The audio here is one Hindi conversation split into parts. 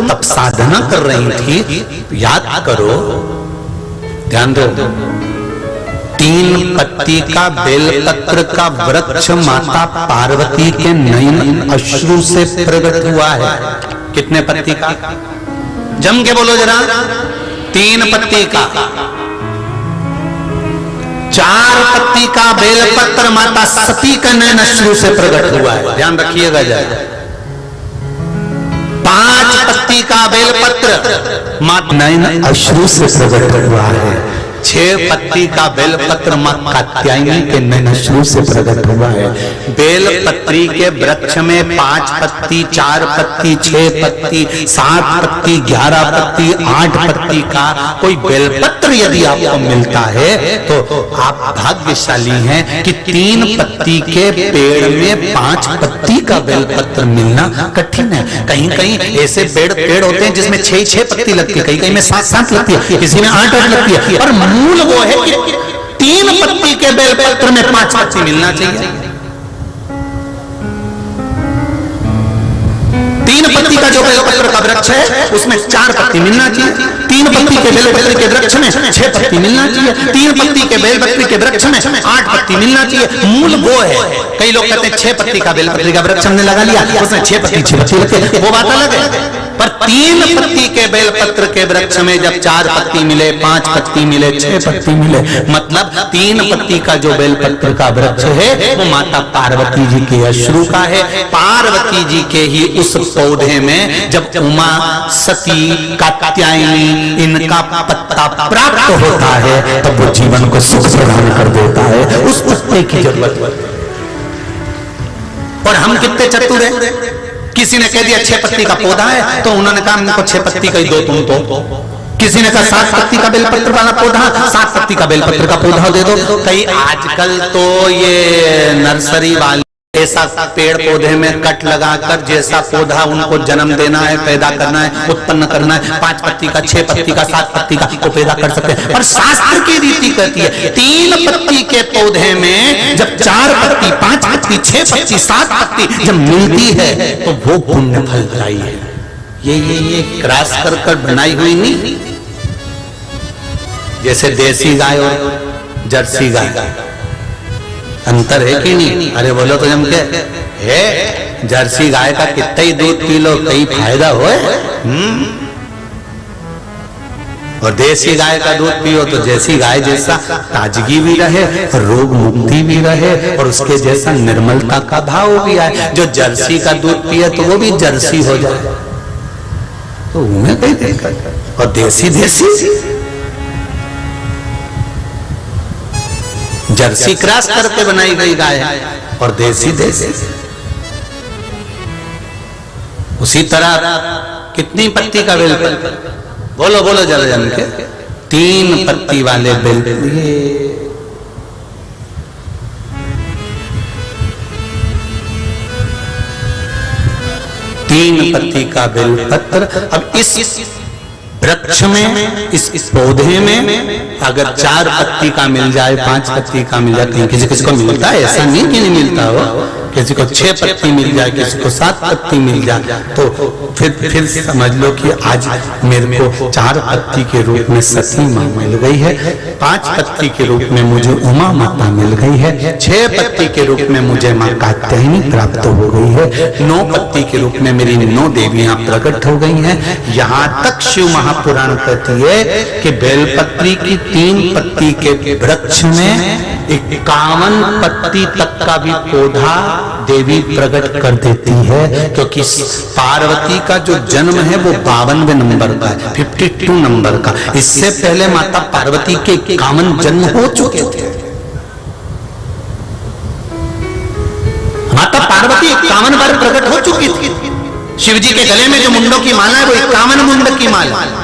तब साधना कर रही थी, याद करो, ध्यान दो, 3 पत्ती का बेलपत्र का वृक्ष माता पार्वती के नयन अश्रु से प्रकट हुआ है। कितने पत्ती का? जम के बोलो जरा। 3 पत्ती का। 4 पत्ती का बेलपत्र माता सती का नयन अश्रु से प्रकट हुआ है, ध्यान रखिएगा जरा। 5 पत्ती का बेलपत्र माता नयन अश्रु से प्रकट हुआ है। 6 पत्ती का बेलपत्र मां कात्यायनी के नयन अश्रु से प्रकट हुआ है। बेलपत्री के वृक्ष में 5 पत्ती, 4 पत्ती, 6 पत्ती, 7 पत्ती, 11 पत्ती, 8 पत्ती का कोई बेलपत्र यदि आपको मिलता है तो आप भाग्यशाली हैं कि 3 पत्ती के पेड़ में 5 पत्ती का बेलपत्र मिलना कठिन है। कहीं कहीं ऐसे पेड़ होते हैं जिसमें 6 पत्ती लगती है, कहीं में 7 लगती है, किसी में 8 लगती है, पर मूल वो है कि 3 पत्ती के बेलपत्र में 5 पत्ती मिलना चाहिए। 3 पत्ती का जो बेलपत्र का वृक्ष है उसमें 4 पत्ती मिलना चाहिए। 3 पत्ती के बेलपत्र के वृक्ष में 6 पत्ती मिलना चाहिए। 3 पत्ती के बेलपत्र के वृक्ष में 8 पत्ती मिलना चाहिए। मूल वो है। कई लोग कहते हैं 6 पत्ती का बेलपत्र का वृक्ष हमने लगा लिया, उसमें 6 पत्ती लगती, वो बात अलग है। पर 3 पत्ती के बेलपत्र के वृक्ष में जब 4 पत्ती मिले, 5 पत्ती मिले, 6 पत्ती मिले, मतलब 3 पत्ती का जो बेलपत्र का वृक्ष है वो माता पार्वती जी के अश्रु का है। पार्वती जी के ही उस पौधे में जब उमा, सती, कात्यायनी इनका पत्ता प्राप्त होता है तब वो जीवन को सुख प्रदान कर देता है। उस पत्ते की जरूरत। और हम कितने चतुर हैं। किसी ने कह दिया 6 पत्ती का पौधा है तो उन्होंने कहा हमको 6 पत्ती का ही दो तुम तो। किसी ने कहा 7 पत्ती का बेलपत्र वाला पौधा, 7 पत्ती का बेलपत्र का पौधा दे दो। कई आजकल तो ये नर्सरी वाले ऐसा पेड़ पौधे में कट लगाकर जैसा पौधा उनको जन्म देना है, पैदा करना है, उत्पन्न करना है, 5 पत्ती का, 6 पत्ती का, 7 पत्ती का को पैदा कर सकते हैं। पर शास्त्र की रीति कहती है 3 पत्ती के पौधे में जब 4 पत्ती, 5 पत्ती, 6 पत्ती, 7 पत्ती जब मिलती है तो वो पुण्य फलदायी है। ये क्रॉस कर बनाई हुई नहीं, जैसे देसी गाय और जर्सी गाय अंतर है कि नहीं? अरे बोलो तो जम के है। जर्सी गाय का कितना ही दूध पी लो कहीं फायदा हो, और देसी गाय का दूध पियो तो जैसी गाय जैसा ताजगी भी रहे, रोग मुक्ति भी रहे और उसके जैसा निर्मलता का भाव भी आए। जो जर्सी का दूध पिए तो वो भी जर्सी हो जाए, तो उन्हें कहीं देखा। और देसी जर्सी क्रॉस करके बनाई गई गाय है और देसी। उसी तरह कितनी पत्ती का बेलपत्र? बोलो जरा जन के। 3 पत्ती वाले बेलपत्र, 3 पत्ती का बेलपत्र। अब इस वृक्ष में, इस पौधे में अगर 4 पत्ती का मिल जाए, 5 पत्ती का मिल जाए, कहीं किसी को मिलता है, ऐसा नहीं कि नहीं मिलता हो। किसी को 6 पत्ती मिल जाए, किसी को 7 पत्ती मिल जाए, तो फिर समझ लो कि आज मेरे को 4 पत्ती के रूप में सती माँ मिल गई है, 5 पत्ती के रूप में मुझे उमा माता मिल गई है, 6 पत्ती के रूप में मुझे माँ कात्यायनी प्राप्त हो गई है, 9 पत्ती के रूप में मेरी 9 देवियां प्रकट हो गई हैं। यहाँ तक शिव महापुराण कहती है कि बेलपत्री की 3 पत्ती के वृक्ष में 51 पत्ती तक का भी पौधा देवी प्रकट कर देती है, क्योंकि पार्वती का जो जन्म है वो 52वें नंबर का है, 52 नंबर का। इससे पहले माता पार्वती के 51 जन्म हो चुके थे। माता पार्वती 51 बार प्रकट हो चुकी थी। शिव जी के गले में जो मुंडों की माला है वो 51 मुंड की माला है।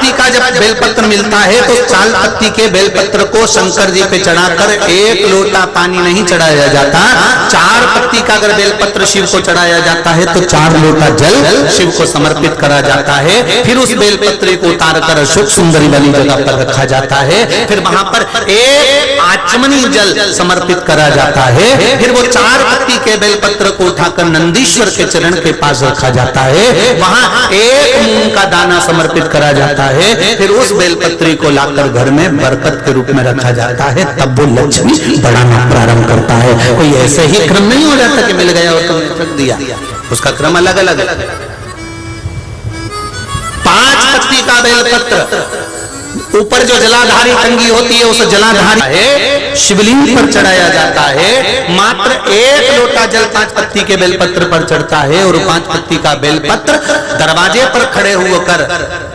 पत्ती का जब बेलपत्र मिलता है तो 4 पत्ती के बेलपत्र को शंकर जी पे चढ़ाकर 1 लोटा पानी नहीं चढ़ाया जाता। 4 पत्ती का अगर बेलपत्र शिव को चढ़ाया जाता है तो 4 लोटा जल शिव को समर्पित करा जाता है। फिर उस बेलपत्र को उतार कर अशोक सुंदरी वाली जगह पर रखा जाता है। फिर वहां पर 1 आचमनी जल समर्पित करा जाता है। फिर वो 4 पत्ती के बेलपत्र को उठाकर नंदीश्वर के चरण के पास रखा जाता है। वहां 1 मूंग का दाना समर्पित करा जाता है। फिर उस बेलपत्री को लाकर घर में बरकत के रूप में रखा जाता है। तब वो लक्ष्मी बढ़ाना प्रारंभ करता है। कोई ऐसे ही क्रम नहीं हो जाता कि मिल गया और तुमने रख दिया, उसका क्रम अलग अलग है। 5 पत्ती का बेलपत्र ऊपर जो जलाधारी टंगी होती है उस जलाधारी है शिवलिंग पर चढ़ाया जाता है। मात्र 1 लोटा जल 5 पत्ती के बेलपत्र पर चढ़ता है और 5 पत्ती का बेलपत्र दरवाजे पर खड़े होकर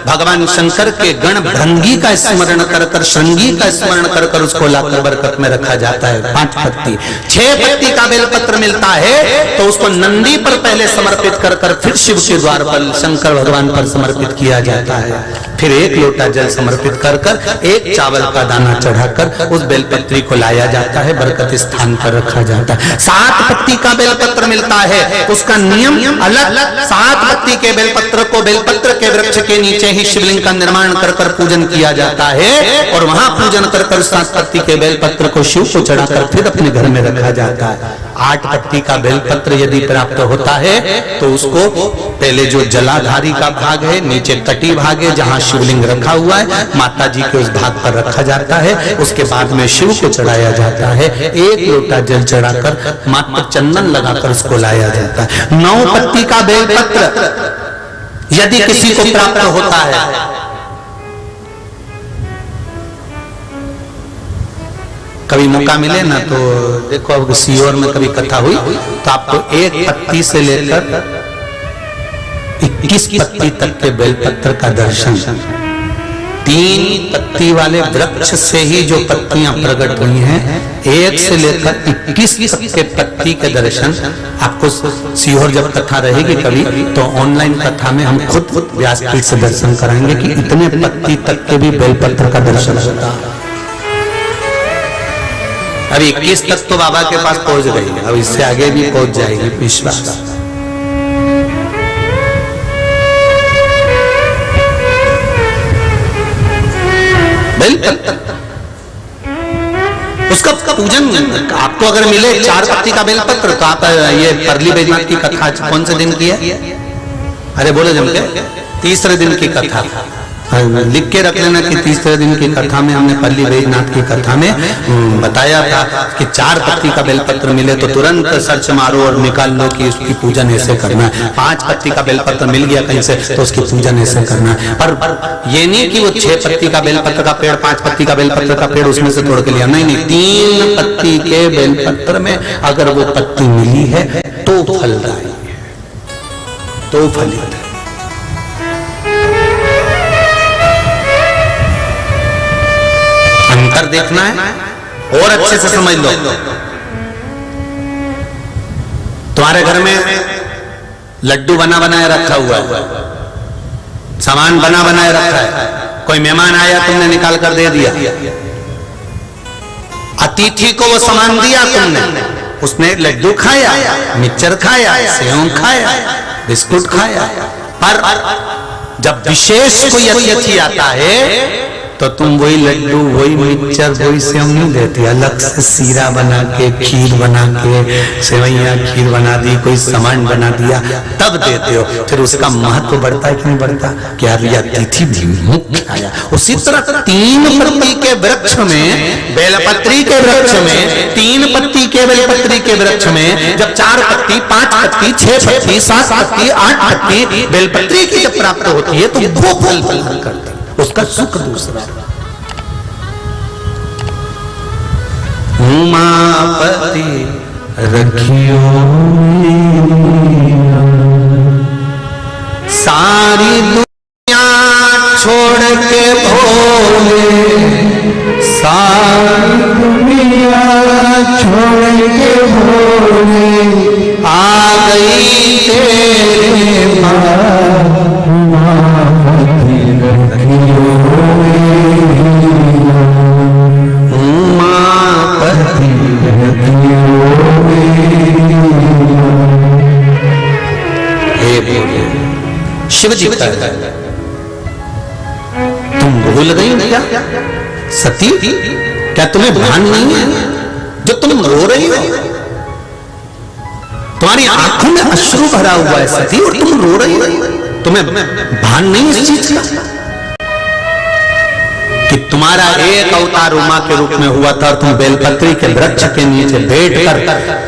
भगवान शंकर के गण भृंगी का स्मरण कर कर, श्रृंगी का स्मरण कर कर उसको लाकर बरकत में रखा जाता है। 5 पत्ती 6 पत्ती का बेलपत्र मिलता है तो उसको नंदी पर पहले समर्पित कर कर फिर शिव के द्वार पर शंकर भगवान पर समर्पित किया जाता है। फिर 1 लोटा जल समर्पित कर कर 1 चावल का दाना चढ़ाकर उस बेलपत्री को लाया जाता है, बरकत स्थान पर रखा जाता है। 7 पत्ती का बेलपत्र मिलता है, उसका नियम अलग। 7 पत्ती के बेलपत्र को बेलपत्र के वृक्ष के नीचे ही शिवलिंग का निर्माण कर कर पूजन किया जाता है और वहां पूजन कर कर 7 पत्ती के बेलपत्र को शिव को चढ़ाकर फिर अपने घर में रखा जाता है। 8 पत्ती का बेलपत्र यदि प्राप्त होता है तो उसको पहले जो जलाधारी का भाग है, नीचे तटी भाग है जहां शिवलिंग रखा हुआ है, माता जी के उस भाग पर रखा जाता है। उसके बाद में शिव को चढ़ाया जाता है। 1 लोटा जल चढ़ाकर मात्र चंदन लगाकर उसको लाया जाता है। 9 पत्ती का बेलपत्र यदि किसी को प्राप्त होता है, कभी मौका मिले ना तो देखो, अब सीहोर में कभी कथा हुई तो आपको 1 पत्ती से लेकर 21 पत्ती तक के बेलपत्र का दर्शन, 3 पत्ती वाले वृक्ष से ही जो पत्तियां प्रकट हुई हैं, 1 से लेकर 21 तक के पत्ती के दर्शन आपको सीहोर जब कथा रहेगी कभी तो ऑनलाइन कथा में हम खुद व्यासपीठ से दर्शन कराएंगे कि इतने पत्ती तक के भी बेलपत्र का दर्शन होता है। अभी 21 तक तो बाबा के पास पहुंच गई है, अब इससे आगे भी पहुंच जाएगी विश्वास। उसका पूजन आपको अगर मिले 4 पत्ती का बेलपत्र तो आप ये परली बैजनाथ की कथा कौन से दिन की है? अरे बोले जम के 3रे दिन की कथा लिख के रख लेना कि 3रे दिन की कथा में हमने परली बैजनाथ की कथा में बताया था कि 4 पत्ती का बेलपत्र मिले तो तुरंत सर्च मारो और निकाल लो कि उसकी पूजन ऐसे करना है। 5 पत्ती का बेलपत्र मिल गया कहीं से तो उसकी पूजन ऐसे करना है। पर ये नहीं कि वो 6 पत्ती का बेलपत्र का पेड़, 5 पत्ती का बेलपत्र का पेड़ उसमें से तोड़ के लिया, नहीं नहीं, 3 पत्ती के बेलपत्र में अगर वो पत्ती मिली है तो फलदायी है, तो फलित है। अंतर देखना है और अच्छे से समझ लो। तुम्हारे घर में लड्डू बना बनाया रखा हुआ है, सामान बना बनाया रखा है, कोई मेहमान आया तुमने निकाल कर दे दिया, अतिथि को वो सामान दिया तुमने, उसने लड्डू खाया, मिक्सचर खाया, सेव खाया, बिस्कुट खाया, पर जब विशेष कोई अतिथि आता है तो तुम वही लड्डू, वही मिक्सचर, वही सेव नहीं देती, अलग से सीरा बना के, खीर बना के, सेवैया खीर बना दी, कोई सामान बना दिया, तब देते हो। फिर उसका महत्व बढ़ता है कि नहीं बढ़ता? क्या अतिथि मुख्य आया। उसी तरह 3 पत्ती के वृक्ष में, बेलपत्री के वृक्ष में, 3 पत्ती के बेलपत्री के वृक्ष में जब 4 पत्ती, 5 पत्ती, 6 पत्ती, 7 पत्ती, 8 पत्ती बेलपत्री की जब प्राप्त होती है तो वो फल फल करता है, उसका सुख दूसरा। उमापति रखियो सारी दुनिया छोड़ के भोले, सारी दुनिया छोड़ के भोले आ गई तेरे पास। हे बोले शिव जी का तुम भूल गई क्या सती? क्या तुम्हें भान नहीं है जो तुम रो रही हो? तुम्हारी आंखों में अश्रु भरा हुआ है सती और तुम रो रही हो। तुम्हें भान नहीं इस चीज का कि तुम्हारा एक अवतार उमा के रूप में हुआ था और तुम बेलपत्री के वृक्ष के नीचे बैठकर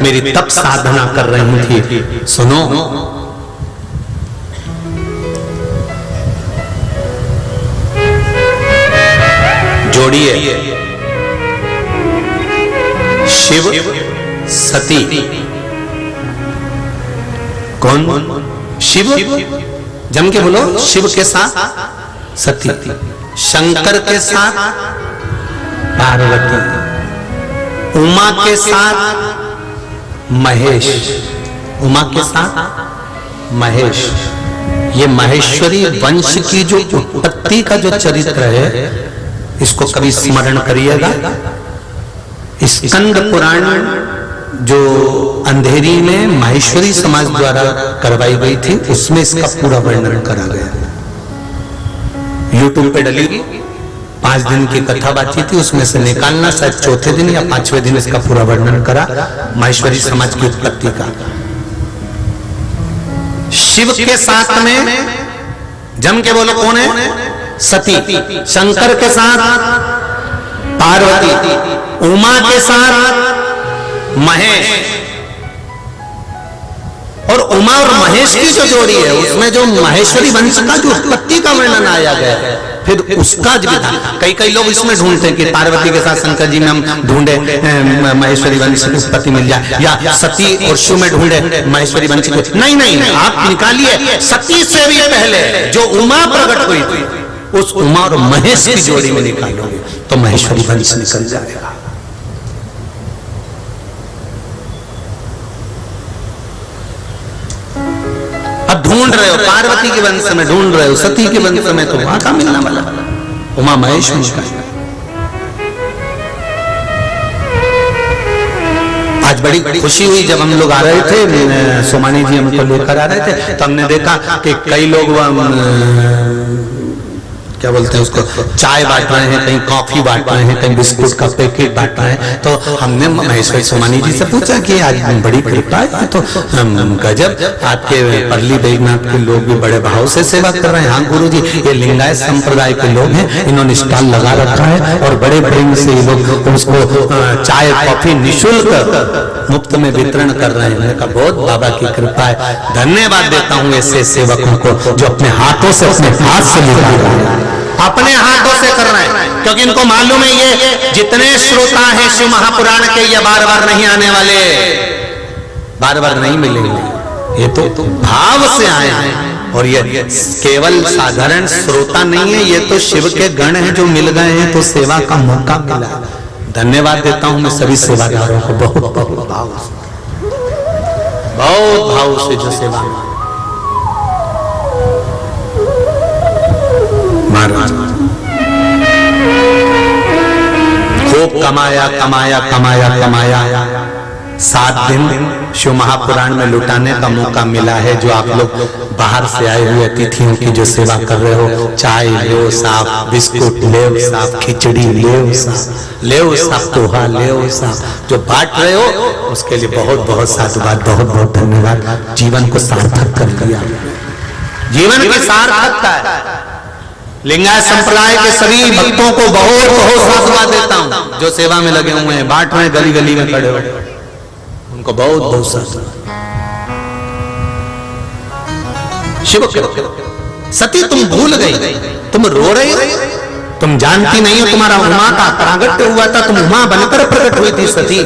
मेरी तप साधना कर रही थी। सुनो, जोड़िए शिव सती। कौन? शिव, जम के बोलो, शिव के साथ सती, शंकर के साथ पार्वती, उमा के साथ महेश, उमा के साथ महेश। ये महेश्वरी वंश की जो उत्पत्ति का जो चरित्र है इसको कभी स्मरण करिएगा। स्कंद पुराण जो अंधेरी में माहेश्वरी समाज द्वारा करवाई गई थी उसमें इसका पूरा वर्णन करा गया। यूट्यूब पे डली 5 दिन की कथा बाकी थी, उसमें से निकालना, शायद चौथे दिन या 5वें दिन इसका पूरा वर्णन करा माहेश्वरी समाज की उत्पत्ति का। शिव के साथ में जम के बोलो कौन है? सती। शंकर के साथ पार्वती, उमा के साथ महेश। और उमा और महेश की जो जोड़ी है उसमें जो माहेश्वरी वंश का जो उत्पत्ति का वर्णन आया गया है, फिर उसका विधान कई लोग इसमें ढूंढते हैं कि पार्वती के साथ शंकर जी में हम ढूंढे माहेश्वरी वंश की उत्पत्ति मिल जाए, या सती और शिव में ढूंढे माहेश्वरी वंश की। नहीं, आप निकालिए सती से भी पहले जो उमा प्रकट हुई थी उस उमा और महेश की जोड़ी में निकालोगे तो माहेश्वरी वंश निकल जाएगा। अब ढूंढ रहे हो पार्वती के वंश में, ढूंढ रहे हो सती के वंश में, तो वहां का मिलने वाला उमा महेश वंश का। आज बड़ी खुशी हुई जब हम लोग आ रहे थे, सोमानी जी हमको लेकर आ रहे थे, तो हमने देखा कि कई लोग क्या बोलते हैं उसको, चाय बांट रहे हैं, कहीं कॉफी बांट रहे हैं, कहीं बिस्कुट का पैकेट बांट रहे हैं। तो हमने महेश्वरी सोमानी जी से पूछा कि आज बड़ी कृपा है, तो गजब आपके परली बैजनाथ के लोग भी बड़े भाव से सेवा कर रहे हैं। हाँ गुरु जी, ये लिंगायत संप्रदाय के लोग हैं, इन्होंने स्टॉल लगा रखा है और बड़े प्रेम से ये लोग उसको चाय कॉफी निःशुल्क मुफ्त में वितरण कर रहे हैं। मैंने कहा बहुत बाबा की कृपा है, धन्यवाद देता हूँ ऐसे सेवकों को जो अपने हाथों से, अपने हाथ से निकाल रहे हैं, अपने हाथों से कर रहे हैं, क्योंकि इनको मालूम है ये जितने श्रोता हैं शिव महापुराण के ये बार बार नहीं आने वाले, बार बार नहीं मिलेंगे, ये तो भाव से आए हैं। और ये केवल साधारण श्रोता नहीं है, ये तो शिव के गण हैं जो मिल गए हैं, तो सेवा का मौका मिला। धन्यवाद देता हूं मैं सभी सेवादारों को, बहुत बहुत भाव से जो सेवा महाराज खूब कमाया 7 दिन शिव महापुराण में लुटाने का मौका मिला है। जो आप लोग बाहर से आए हुए अतिथियों की जो सेवा कर रहे हो, चाय ले साफ, बिस्कुट ले साफ, खिचड़ी ले साफ, पोहा ले साफ, जो बांट रहे हो उसके लिए बहुत बहुत साधुवाद, बहुत बहुत धन्यवाद। जीवन को सार्थक कर दिया, जीवन की सार्थकता है। लिंगायत संप्रदाय के सभी भक्तों को बहुत बहुत साधुवाद देता हूं जो सेवा में लगे हुए हैं, बांट रहे हैं, गली गली में खड़े हो, उनको बहुत बहुत साधुवाद। शिव सती तुम भूल गई, तुम रो रही हो, तुम जानती नहीं हो तुम्हारा उमा का प्रागट्य हुआ था, तुम उमा बनकर प्रकट हुई थी सती।